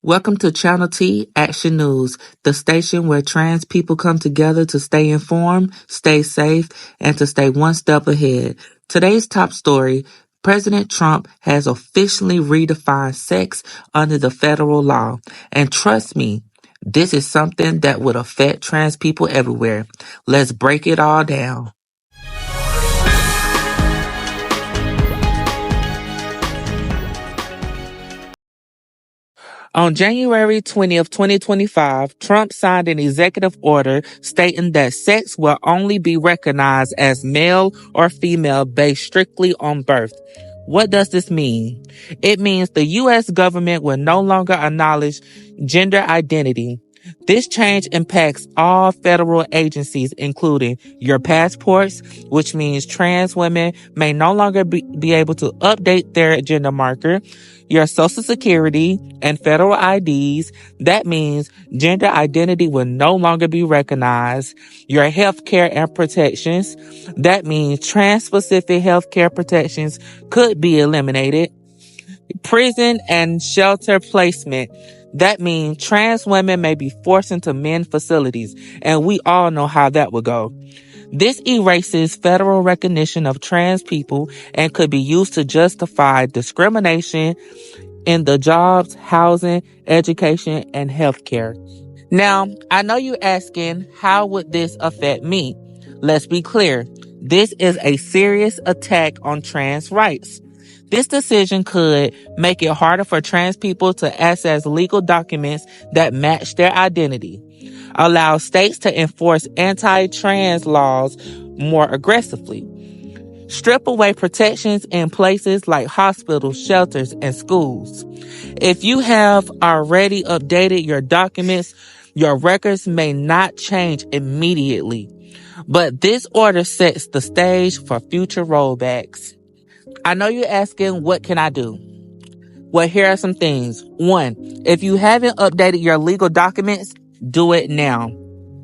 Welcome to Channel T Action News, the station where trans people come together to stay informed, stay safe, and to stay one step ahead. Today's top story: President Trump has officially redefined sex under the federal law. And trust me, this is something that would affect trans people everywhere. Let's break it all down. On January 20th, 2025, Trump signed an executive order stating that sex will only be recognized as male or female based strictly on birth. What does this mean? It means the U.S. government will no longer acknowledge gender identity. This change impacts all federal agencies, including your passports, which means trans women may no longer be able to update their gender marker, your social security and federal IDs. That means gender identity will no longer be recognized, your health care and protections. That means trans-specific health care protections could be eliminated. Prison and shelter placement. That means trans women may be forced into men's facilities, and we all know how that would go. This erases federal recognition of trans people and could be used to justify discrimination in the jobs, housing, education, and healthcare. Now, I know you're asking, how would this affect me? Let's be clear. This is a serious attack on trans rights. This decision could make it harder for trans people to access legal documents that match their identity, allow states to enforce anti-trans laws more aggressively, strip away protections in places like hospitals, shelters, and schools. If you have already updated your documents, your records may not change immediately, but this order sets the stage for future rollbacks. I know you're asking, what can I do? Well, here are some things. 1, if you haven't updated your legal documents, do it now.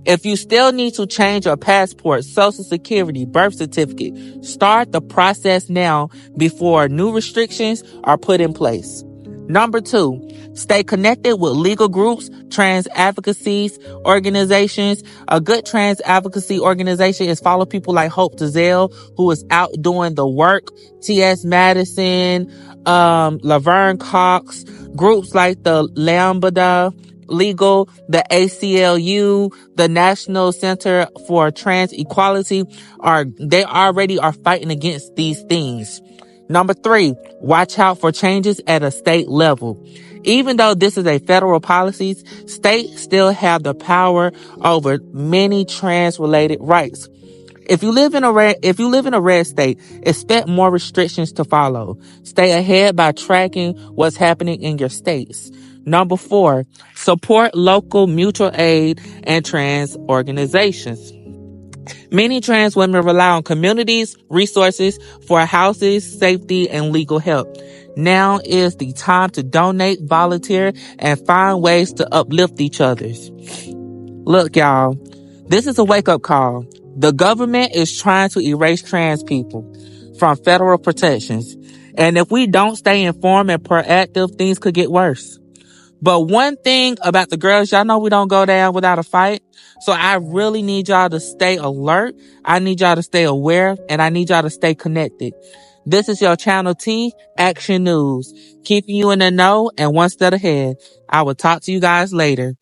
If you still need to change your passport, social security, birth certificate, start the process now before new restrictions are put in place. Number 2, stay connected with legal groups, trans advocacy organizations. A good trans advocacy organization is follow people like Hope Dazelle, who is out doing the work, T.S. Madison, Laverne Cox, groups like the Lambda Legal, the ACLU, the National Center for Trans Equality they already are fighting against these things. Number 3, watch out for changes at a state level. Even though this is a federal policy, states still have the power over many trans-related rights. If you live in a red state, expect more restrictions to follow. Stay ahead by tracking what's happening in your states. Number 4, support local mutual aid and trans organizations. Many trans women rely on communities, resources for houses, safety, and legal help. Now is the time to donate, volunteer, and find ways to uplift each other. Look, y'all, this is a wake-up call. The government is trying to erase trans people from federal protections. And if we don't stay informed and proactive, things could get worse. But one thing about the girls, y'all know we don't go down without a fight. So I really need y'all to stay alert. I need y'all to stay aware, and I need y'all to stay connected. This is your Channel T Action News, keeping you in the know and one step ahead. I will talk to you guys later.